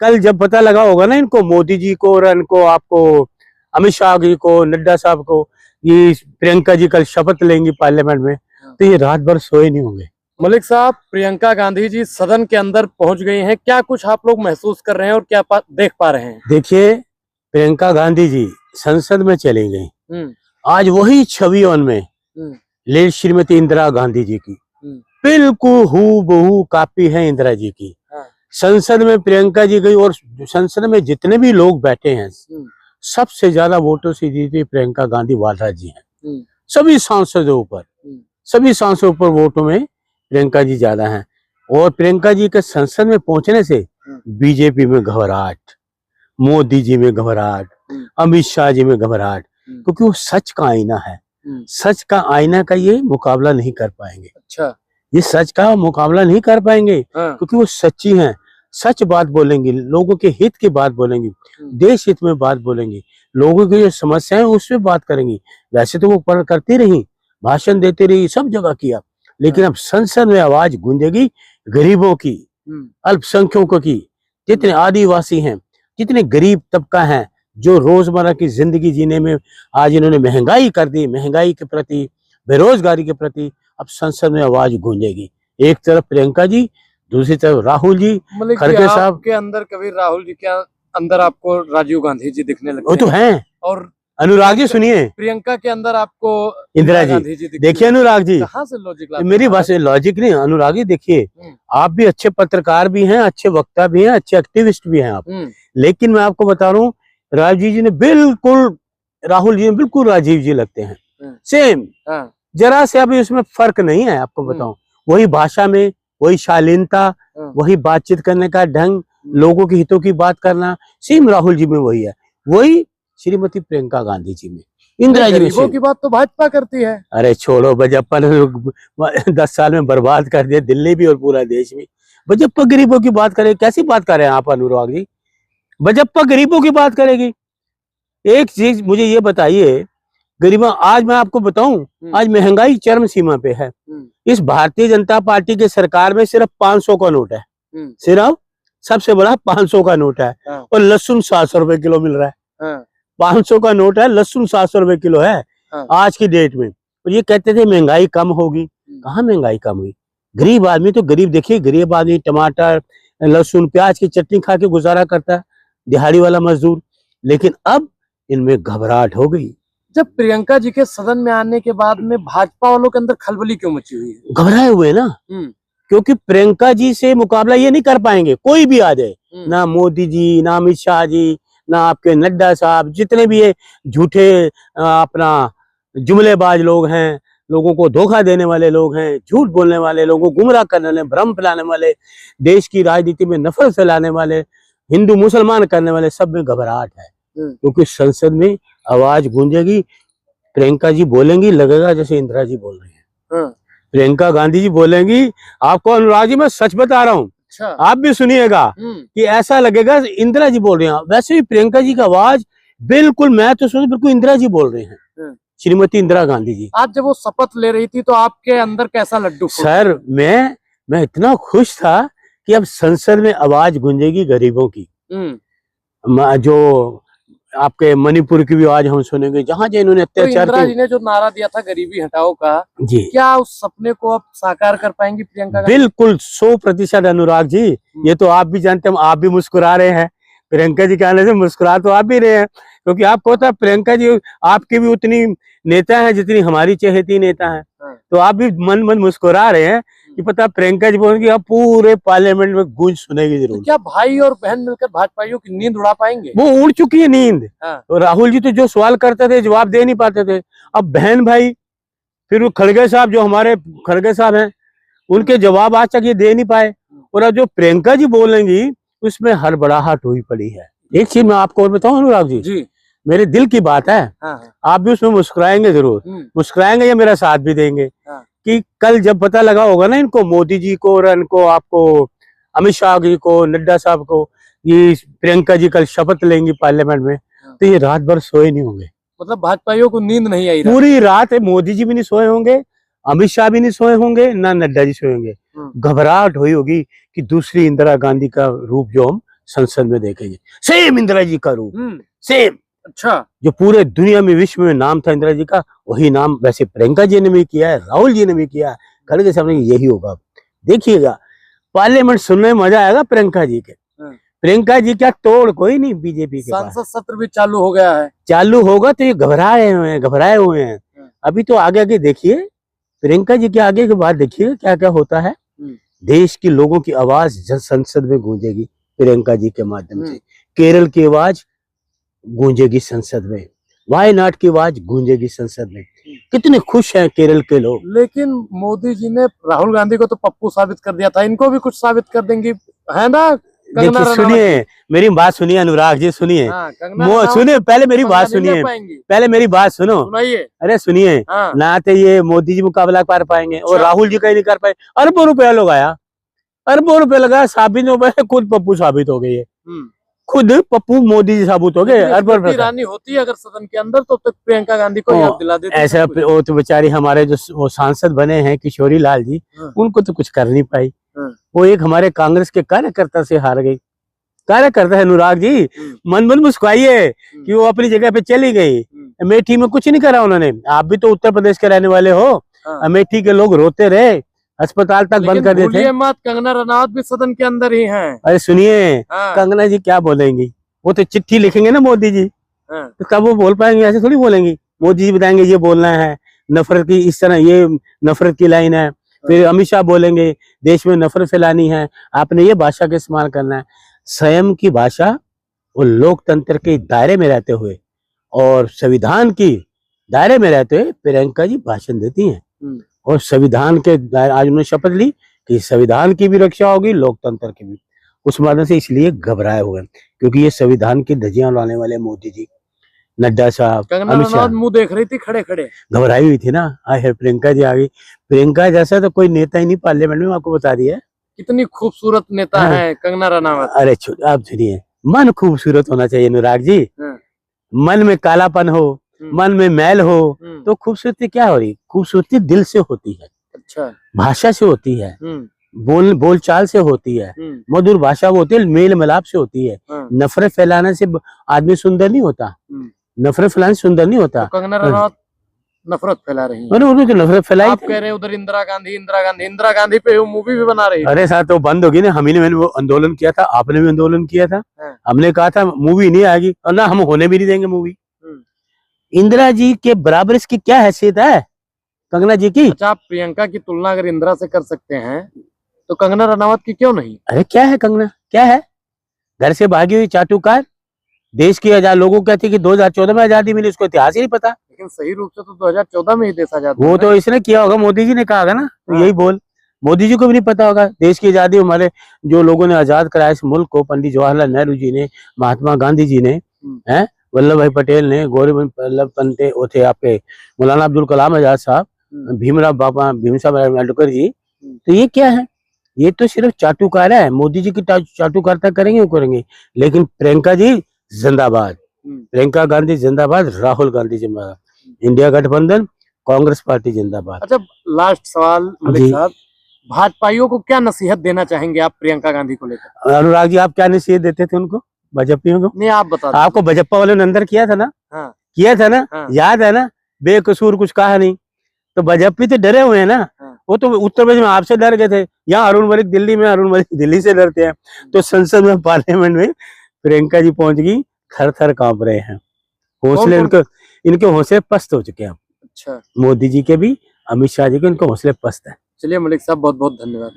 कल जब पता लगा होगा ना इनको, मोदी जी को और इनको, आपको अमित शाह जी को, नड्डा साहब को, ये प्रियंका जी कल शपथ लेंगी पार्लियामेंट में, तो ये रात भर सोए नहीं होंगे। मलिक साहब, प्रियंका गांधी जी सदन के अंदर पहुंच गई हैं, क्या कुछ आप लोग महसूस कर रहे हैं और क्या देख पा रहे हैं? देखिए, प्रियंका गांधी जी संसद में चली गई। आज वही छवि उनमें ले श्रीमती इंदिरा गांधी जी की बिल्कुल हूबहू कॉपी है इंदिरा जी की। संसद में प्रियंका जी गई और संसद में जितने भी लोग बैठे हैं सबसे ज्यादा वोटों से जीती प्रियंका गांधी वाड्रा जी हैं। सभी सांसदों ऊपर वोटों में प्रियंका जी ज्यादा हैं। और प्रियंका जी के संसद में पहुंचने से बीजेपी में घबराहट, मोदी जी में घबराहट, अमित शाह जी में घबराहट, क्योंकि वो सच का आईना है। सच का आईना का ये मुकाबला नहीं कर पाएंगे। अच्छा, ये सच का मुकाबला नहीं कर पाएंगे क्योंकि वो सच्ची हैं, सच बात बोलेंगी, लोगों के हित की बात बोलेंगी, देश हित में बात बोलेंगी, लोगों की जो समस्याएं उस पर बात करेंगी। वैसे तो वो पर करती रही, भाषण देती रही, सब जगह किया, लेकिन अब संसद में आवाज गूंजेगी गरीबों की, अल्पसंख्यकों की, जितने आदिवासी हैं, जितने गरीब तबका है, जो रोजमर्रा की जिंदगी जीने में आज इन्होंने महंगाई कर दी, महंगाई के प्रति, बेरोजगारी के प्रति अब संसद में आवाज गूंजेगी। एक तरफ प्रियंका जी, दूसरी तरफ राहुल जी, खड़गे साहब के अंदर कभी राहुल जी के अंदर आपको राजीव गांधी जी दिखने लगते वो तो हैं, और अनुराग जी सुनिए, प्रियंका के अंदर आपको इंदिरा जी। देखिए अनुराग जी, कहाँ से लॉजिक लाते मेरी बात से लॉजिक नहीं, अनुराग जी देखिए, आप भी अच्छे पत्रकार भी हैं, अच्छे वक्ता भी हैं, अच्छे एक्टिविस्ट भी हैं आप, लेकिन मैं आपको बता रहा हूँ, राजीव जी ने बिल्कुल, राहुल जी ने बिल्कुल राजीव जी लगते हैं, सेम, जरा से अभी उसमें फर्क नहीं है। आपको बताऊं, वही भाषा में, वही शालीनता, वही बातचीत करने का ढंग, लोगों के हितों की बात करना, सेम राहुल जी में वही है, वही श्रीमती प्रियंका गांधी जी में, इंदिरा जी में। की बात तो भाजपा करती है। अरे छोड़ो, बजप्पा ने 10 साल में बर्बाद कर दिया दिल्ली भी और पूरा देश भी। बजप्पा गरीबों की बात करे, कैसी बात कर रहे हैं आप अनुराग जी? बजप्पा गरीबों की बात करेगी? एक चीज मुझे ये बताइए, गरीबों, आज मैं आपको बताऊं, आज महंगाई चरम सीमा पे है। इस भारतीय जनता पार्टी के सरकार में सिर्फ 500 का नोट है, सिर्फ सबसे बड़ा 500 का नोट है, और लहसुन 700 रुपए किलो मिल रहा है। 500 का नोट है, लहसुन 700 रुपए किलो है आज की डेट में। और ये कहते थे महंगाई कम होगी, कहाँ महंगाई कम हुई? गरीब आदमी तो गरीब, देखिए गरीब आदमी टमाटर, लहसुन, प्याज की चटनी खा के गुजारा करता है, दिहाड़ी वाला मजदूर। लेकिन अब इनमें घबराहट हो गई। जब प्रियंका जी के सदन में आने के बाद में भाजपा वालों के अंदर खलबली क्यों मची हुई है? घबराए हुए ना, क्योंकि प्रियंका जी से मुकाबला ये नहीं कर पाएंगे, कोई भी आ जाए, ना मोदी जी, ना अमित शाह जी, ना आपके नड्डा साहब, जितने भी ये झूठे अपना जुमलेबाज लोग हैं, लोगों को धोखा देने वाले लोग हैं, झूठ बोलने वाले, लोगों को गुमराह करने वाले, भ्रम फैलाने वाले, देश की राजनीति में नफरत फैलाने वाले, हिंदू मुसलमान करने वाले, सब में घबराहट है। क्योंकि संसद में आवाज गूंजेगी, प्रियंका जी बोलेंगी, लगेगा जैसे इंदिरा जी बोल रही है। प्रियंका गांधी जी बोलेंगी, आपको अनुराग जी मैं सच बता रहा हूँ, आप भी सुनिएगा, कि ऐसा लगेगा इंदिरा जी बोल रही हैं। वैसे भी प्रियंका जी का आवाज बिल्कुल, मैं तो सोच बिल्कुल इंदिरा जी बोल रही हैं, श्रीमती इंदिरा गांधी जी। आज जब वो शपथ ले रही थी तो आपके अंदर कैसा लड्डू? सर मैं इतना खुश था कि अब संसद में आवाज गूंजेगी गरीबों की। जो आपके मणिपुर की भी आज हम सुनेंगे, जहाँ जो इन्होंने अत्याचार, इंदिरा जी ने जो नारा दिया था गरीबी हटाओ का जी, क्या उस सपने को अब साकार कर पाएंगी प्रियंका? बिल्कुल 100% अनुराग जी। ये तो आप भी जानते हैं, आप भी मुस्कुरा रहे हैं, प्रियंका जी के आने से मुस्कुरा तो आप भी रहे हैं, क्योंकि आपको पता है प्रियंका जी आपकी भी उतनी नेता है जितनी हमारी चहेती नेता है। तो आप भी मन मुस्कुरा रहे हैं कि पता प्रियंका जी बोलेंगे, आप पूरे पार्लियामेंट में गूंज सुनेगी जरूर। तो क्या भाई और बहन मिलकर भाजपाइयों की नींद उड़ा पाएंगे? वो उड़ चुकी है नींद। तो राहुल जी तो जो सवाल करते थे जवाब दे नहीं पाते थे, अब बहन भाई, फिर वो खड़गे साहब, जो हमारे खड़गे साहब हैं, उनके जवाब आज तक ये दे नहीं पाए, और अब जो प्रियंका जी बोलेंगी उसमें हड़बड़ाहट हुई पड़ी है। एक चीज मैं आपको और बताऊं अनुराग जी, मेरे दिल की बात है, आप भी उसमें मुस्कुराएंगे जरूर, मुस्कुराएंगे या मेरा साथ भी देंगे, कि कल जब पता लगा होगा ना इनको, मोदी जी को और इनको, आपको अमित शाह जी को, नड्डा साहब को, ये प्रियंका जी कल शपथ लेंगी पार्लियामेंट में, तो ये रात भर सोए नहीं होंगे। मतलब भाजपाइयों को नींद नहीं आई? पूरी रात मोदी जी भी नहीं सोए होंगे, अमित शाह भी नहीं सोए होंगे, ना नड्डा जी सोए होंगे। घबराहट हुई होगी कि दूसरी इंदिरा गांधी का रूप जो हम संसद में देखेंगे सेम इंदिरा जी का रूप, सेम। अच्छा, जो पूरे दुनिया में विश्व में नाम था इंदिरा जी का, वही नाम वैसे प्रियंका जी ने भी किया है, राहुल जी ने भी किया है। कल के सामने यही होगा, देखिएगा पार्लियामेंट सुनने में मजा आएगा प्रियंका जी के। प्रियंका जी क्या तोड़ कोई नहीं बीजेपी के पास। संसद सत्र भी चालू हो गया है, चालू होगा तो ये घबराए हुए हैं। अभी तो आगे आगे देखिए, प्रियंका जी के आगे के बाद देखिए क्या क्या होता है। देश के लोगों की आवाज जब संसद में गूंजेगी प्रियंका जी के माध्यम से, केरल की आवाज गूंजेगी संसद में, वायनाड की आवाज गूंजेगी संसद में। कितने खुश हैं केरल के लोग। लेकिन मोदी जी ने राहुल गांधी को तो पप्पू साबित कर दिया था, इनको भी कुछ साबित कर देंगी, है ना? देखिए सुनिए, मेरी बात सुनिए अनुराग जी, सुनिए। सुनिए पहले मेरी बात सुनिए, पहले मेरी बात सुनो। अरे सुनिए, ना तो ये मोदी जी मुकाबला कर पाएंगे और राहुल जी कहीं नहीं कर पाए। अरबों रुपया लगाया, अरबों रुपया लगाया, साबित हो गए, खुद पप्पू साबित हो गई है, खुद पप्पू मोदी जी साबित हो गए। अरबों रानी होती है अगर सदन के अंदर तो प्रियंका गांधी को याद दिला देती। ऐसा वो तो बेचारी हमारे जो वो सांसद बने हैं किशोरी लाल जी, उनको तो कुछ कर नहीं पाई। वो एक हमारे कांग्रेस के कार्यकर्ता से हार गई। कार्यकर्ता है अनुराग जी, मन मुस्कुराइए कि वो अपनी जगह पे चली गई। अमेठी में कुछ नहीं करा उन्होंने। आप भी तो उत्तर प्रदेश के रहने वाले हो। अमेठी के लोग रोते रहे, अस्पताल तक बंद कर देते। मत, कंगना रनावत भी सदन के अंदर ही हैं। अरे सुनिए, कंगना जी क्या बोलेंगी? वो तो चिट्ठी लिखेंगे ना मोदी जी, तो तब वो बोल पाएंगे, ऐसे थोड़ी बोलेंगी। मोदी जी बताएंगे ये बोलना है, नफरत की इस तरह, ये नफरत की लाइन है। फिर अमित शाह बोलेंगे देश में नफरत फैलानी है, आपने ये भाषा का इस्तेमाल करना है। स्वयं की भाषा वो लोकतंत्र के दायरे में रहते हुए और संविधान की दायरे में रहते हुए प्रियंका जी भाषण देती हैं। और संविधान के दायरे, आज उन्होंने शपथ ली कि संविधान की भी रक्षा होगी, लोकतंत्र की भी। उस माध्यम से इसलिए घबराए हुए, क्योंकि ये संविधान की धज्जियां उड़ाने वाले मोदी जी, नड्डा साहब, अमित शाह मुंह देख रही थी खड़े खड़े, घबराई हुई थी ना। आए प्रियंका जी आ गई। प्रियंका जैसा तो कोई नेता ही नहीं पार्लियामेंट में, आपको बता दिया। कितनी खूबसूरत नेता है कंगना रनावत। अरे आप सुनिए, मन खूबसूरत होना चाहिए अनुराग जी। मन में कालापन हो, मन में मैल हो तो खूबसूरती क्या हो रही? खूबसूरती दिल से होती है। अच्छा, भाषा से होती है, बोलचाल से होती है, मधुर भाषा वो होती है, मेल मिलाप से होती है। नफरत फैलाने से आदमी सुंदर नहीं होता, नफरत फैलाने से सुंदर नहीं होता। तो कंगना रनावत नफरत फैला रही है। उन्होंने तो नफरत फैलाई। आप कह रहे हैं उधर इंदिरा गांधी पे वो मूवी भी बना रही है। अरे साथ तो बंद होगी ना, मैंने वो आंदोलन किया था, आपने भी आंदोलन किया था। हमने कहा था मूवी नहीं आएगी और ना हम होने भी नहीं देंगे मूवी। इंदिरा जी के बराबर इसकी क्या हैसियत है कंगना जी की? अच्छा, आप प्रियंका की तुलना अगर इंदिरा से कर सकते हैं तो कंगना रनावत की क्यों नहीं? अरे क्या है कंगना, क्या है? घर से भागी हुई चाटुकार, देश की आजाद, लोगों कहते हैं कि 2014 में आजादी मिली, उसको इतिहास ही नहीं पता। लेकिन सही रूप से तो 2014 में ही देश आजाद। वो तो इसने किया होगा, मोदी जी ने कहा होगा ना, तो यही बोल। मोदी जी को भी नहीं पता होगा देश की आजादी हमारे जो लोगों ने आजाद कराया इस मुल्क को, पंडित जवाहरलाल नेहरू जी ने, महात्मा गांधी जी ने, हैं वल्लभ भाई पटेल ने, गौरव वल्लभ पंत थे आपके मौलाना अब्दुल कलाम आजाद साहब, भीमराव अम्बेडकर जी। तो ये क्या है? ये तो सिर्फ चाटुकार है। मोदी जी की चाटुकारिता करेंगे, लेकिन प्रियंका जी जिंदाबाद, प्रियंका गांधी जिंदाबाद, राहुल गांधी जिंदाबाद, इंडिया गठबंधन, कांग्रेस पार्टी जिंदाबाद। अच्छा, लास्ट सवाल मलिक साहब, भाजपाइयों को क्या नसीहत देना चाहेंगे आप प्रियंका गांधी को लेकर? अनुराग जी, आप क्या नसीहत देते थे उनको, भाजपाइयों को? नहीं, आप बता। आपको भाजपा वालों ने अंदर किया था ना? किया था ना? याद है ना? बेकसूर कुछ कहा नहीं, तो भाजपा तो डरे हुए हैं ना। वो तो उत्तर प्रदेश में आपसे डर गए थे, यहाँ अरुण मलिक दिल्ली में, अरुण मलिक दिल्ली से डरते हैं। तो संसद में, पार्लियामेंट में प्रियंका जी पहुंच गई, थर थर कांप रहे हैं। हौसले इनके हौसले पस्त हो चुके हैं। अच्छा, मोदी जी के भी, अमित शाह जी के, इनके हौसले पस्त है। चलिए मलिक साहब, बहुत बहुत धन्यवाद।